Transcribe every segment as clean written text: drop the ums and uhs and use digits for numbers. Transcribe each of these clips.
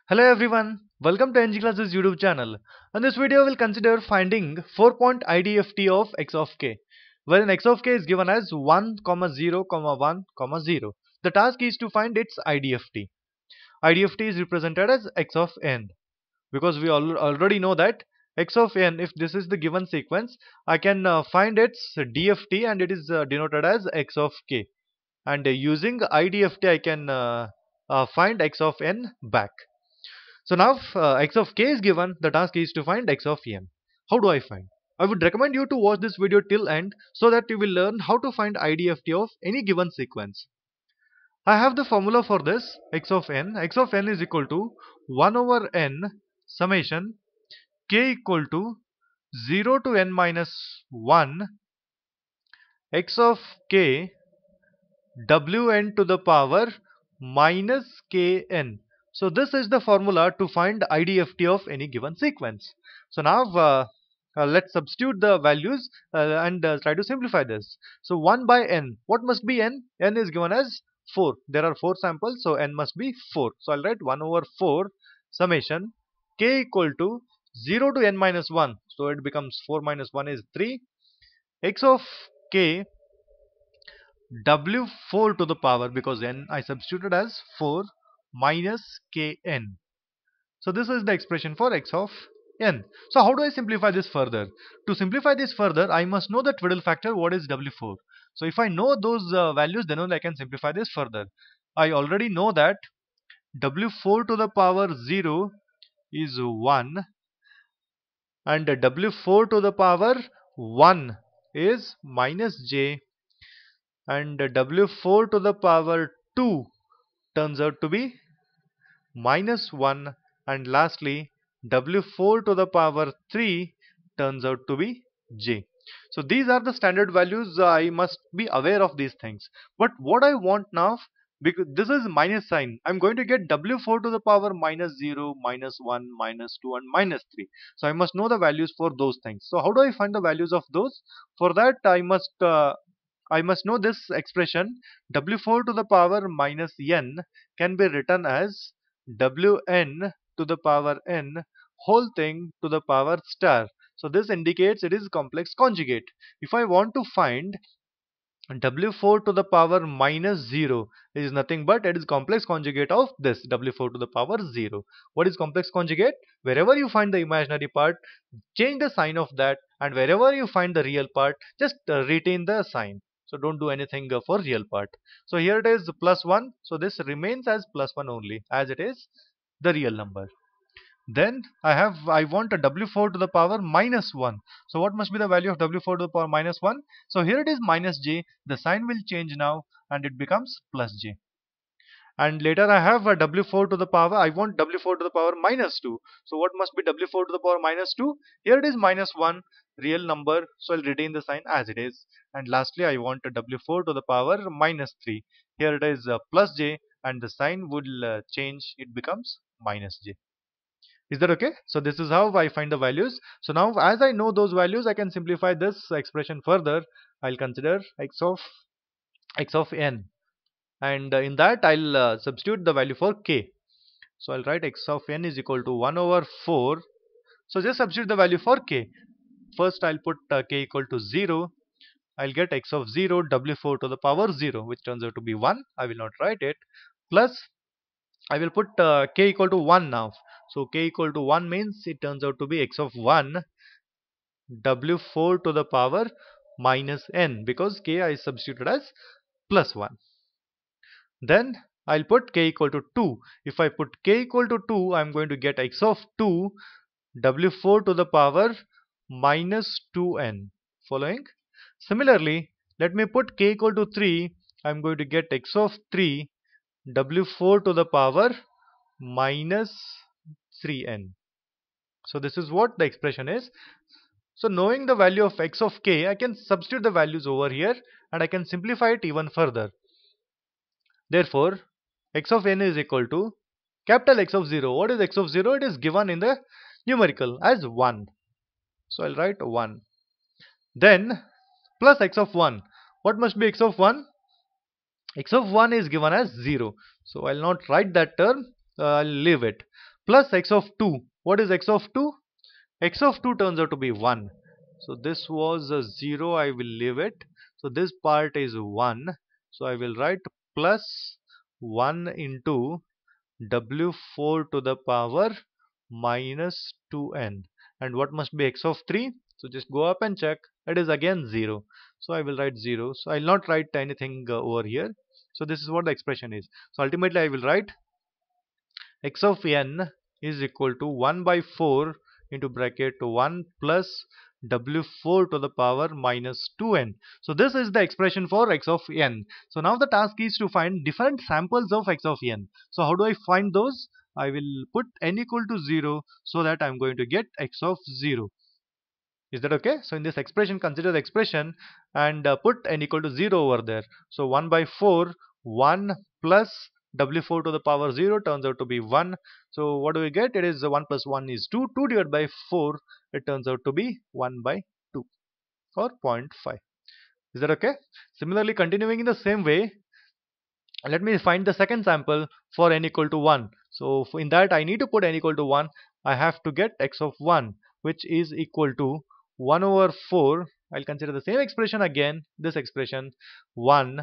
Hello everyone, welcome to EnggClasses YouTube channel. In this video we'll consider finding 4-point IDFT of x of k, wherein x of k is given as 1, 0, 1, 0. The task is to find its IDFT. IDFT is represented as x of n, because we already know that x of n, if this is the given sequence, I can find its DFT and it is denoted as x of k. And using IDFT I can find x of n back. So now x of k is given, the task is to find x of n. How do I find? I would recommend you to watch this video till end so that you will learn how to find IDFT of any given sequence. I have the formula for this x of n. X of n is equal to 1 over n summation k equal to 0 to n minus 1 x of k wn to the power minus kn. So this is the formula to find IDFT of any given sequence. So now let's substitute the values and try to simplify this. So 1 by n, what must be n? N is given as 4. There are 4 samples, so n must be 4. So I'll write 1 over 4 summation k equal to 0 to n minus 1. So it becomes 4 minus 1 is 3. X of k w4 to the power, because n I substituted as 4 minus kn. So this is the expression for x of n. So how do I simplify this further? To simplify this further, I must know the twiddle factor, what is w4. So if I know those values, then only I can simplify this further. I already know that w4 to the power 0 is 1 and w4 to the power 1 is minus j, and w4 to the power 2 turns out to be minus 1, and lastly w4 to the power 3 turns out to be j. So these are the standard values. I must be aware of these things. But what I want now, because this is minus sign, I'm going to get w4 to the power minus 0, minus 1, minus 2 and minus 3. So I must know the values for those things. So how do I find the values of those? For that I must know this expression w4 to the power minus n can be written as wn to the power n whole thing to the power star. So this indicates it is complex conjugate. If I want to find w4 to the power minus 0, is nothing but it is complex conjugate of this w4 to the power 0. What is complex conjugate? Wherever you find the imaginary part, change the sign of that, and wherever you find the real part, just retain the sign. So don't do anything for real part. So here it is plus 1, so this remains as plus 1 only, as it is the real number. Then I want a w4 to the power minus 1. So what must be the value of w4 to the power minus 1? So here it is minus j, the sign will change now and it becomes plus j. And later I have a w4 to the power, I want w4 to the power minus 2. So what must be w4 to the power minus 2? Here it is minus 1, real number, so I'll retain the sign as it is. And lastly I want a w4 to the power minus 3. Here it is plus j, and the sign will change, it becomes minus j. Is that okay? So this is how I find the values. So now as I know those values, I can simplify this expression further. I'll consider x of n, and in that I'll substitute the value for k. So I'll write x of n is equal to 1 over 4. So just substitute the value for k. First I'll put k equal to 0. I'll get x of 0 w4 to the power 0, which turns out to be 1. I will not write it. Plus I will put k equal to 1 now. So k equal to 1 means it turns out to be x of 1 w4 to the power minus n, because k I substituted as plus 1. Then I'll put k equal to 2. If I put k equal to 2, I'm going to get x of 2 w4 to the power minus 2n. Following? Similarly, let me put k equal to 3. I'm going to get x of 3 w4 to the power minus 3n. So this is what the expression is. So knowing the value of x of k, I can substitute the values over here and I can simplify it even further. Therefore, x of n is equal to capital X of 0. What is x of 0? It is given in the numerical as 1. So I'll write 1. Then plus x of 1. What must be x of 1? X of 1 is given as 0. So I'll not write that term. I'll leave it. plus x of 2. What is x of 2? X of 2 turns out to be 1. So this was a 0, I will leave it. So this part is 1. So I will write plus 1 into w4 to the power minus 2n. And what must be x of 3? So just go up and check. It is again 0. So I will write 0. So I will not write anything over here. So this is what the expression is. So ultimately I will write x of n is equal to 1 by 4 into bracket 1 plus w4 to the power minus 2n. So this is the expression for x of n. So now the task is to find different samples of x of n. So how do I find those? I will put n equal to 0 so that I am going to get x of 0. Is that okay? So in this expression, consider the expression and put n equal to 0 over there. So 1 by 4, 1 plus w4 to the power 0 turns out to be 1. So what do we get? It is 1 plus 1 is 2. 2 divided by 4, it turns out to be 1 by 2 or 0.5. Is that okay? Similarly, continuing in the same way, let me find the second sample for n equal to 1. So in that I need to put n equal to 1. I have to get x of 1, which is equal to 1 over 4. I'll consider the same expression again, this expression 1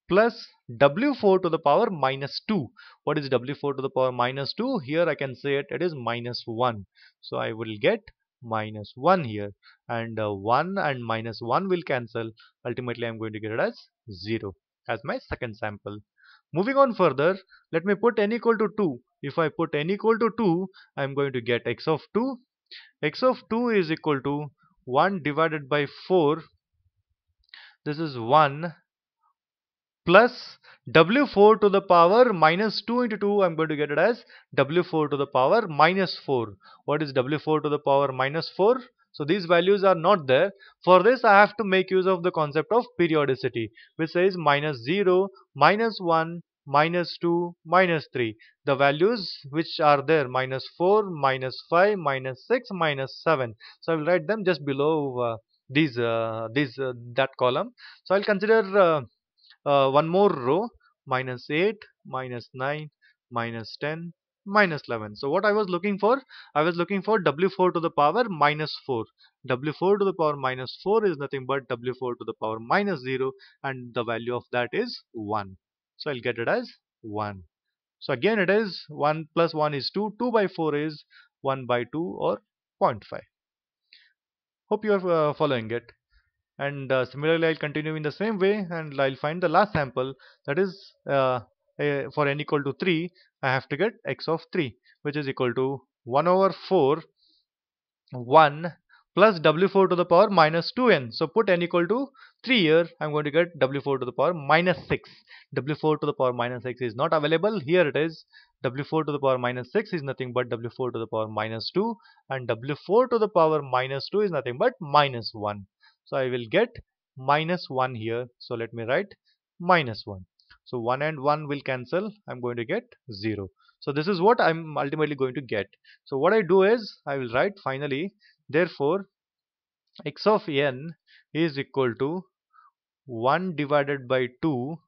plus w4 to the power minus 2. What is w4 to the power minus 2? Here I can say it is minus 1. So I will get minus 1 here, and 1 and minus 1 will cancel. Ultimately I'm going to get it as 0 as my second sample. Moving on further, let me put n equal to 2. If I put n equal to 2, I'm going to get x of 2. X of 2 is equal to 1 divided by 4. This is 1 plus w4 to the power minus 2 into 2. I'm going to get it as w4 to the power minus 4. What is w4 to the power minus 4? So these values are not there. For this I have to make use of the concept of periodicity, which says minus 0, minus 1, minus 2, minus 3. The values which are there, minus 4, minus 5, minus 6, minus 7. So I will write them just below that column. So I'll consider one more row, minus 8, minus 9, minus 10, minus 11. So what I was looking for? I was looking for w4 to the power minus 4. w4 to the power minus 4 is nothing but w4 to the power minus 0, and the value of that is 1. So I'll get it as 1. So again it is 1 plus 1 is 2. 2 by 4 is 1 by 2 or 0.5. Hope you are following it. And similarly I'll continue in the same way, and I'll find the last sample, that is for n equal to 3. I have to get x of 3, which is equal to 1 over 4, 1 plus w4 to the power minus 2n. So put n equal to 3 here. I'm going to get w4 to the power minus 6. w4 to the power minus 6 is not available. Here it is. w4 to the power minus 6 is nothing but w4 to the power minus 2, and w4 to the power minus 2 is nothing but minus 1. So I will get minus 1 here. So let me write minus 1. So 1 and 1 will cancel. I'm going to get 0. So this is what I'm ultimately going to get. So what I do is I will write finally, therefore x of n is equal to 1 divided by 2.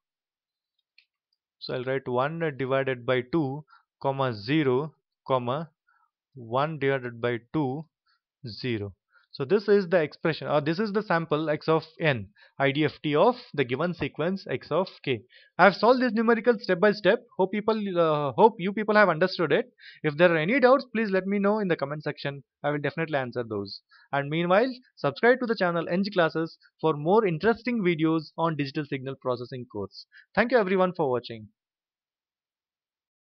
So I'll write 1 divided by 2 comma 0 comma 1 divided by 2 0. So this is the expression, or this is the sample x of n IDFT of the given sequence x of k. I have solved this numerical step by step. Hope you people have understood it. If there are any doubts, please let me know in the comment section. I will definitely answer those. And meanwhile, subscribe to the channel EnggClasses for more interesting videos on digital signal processing course. Thank you everyone for watching.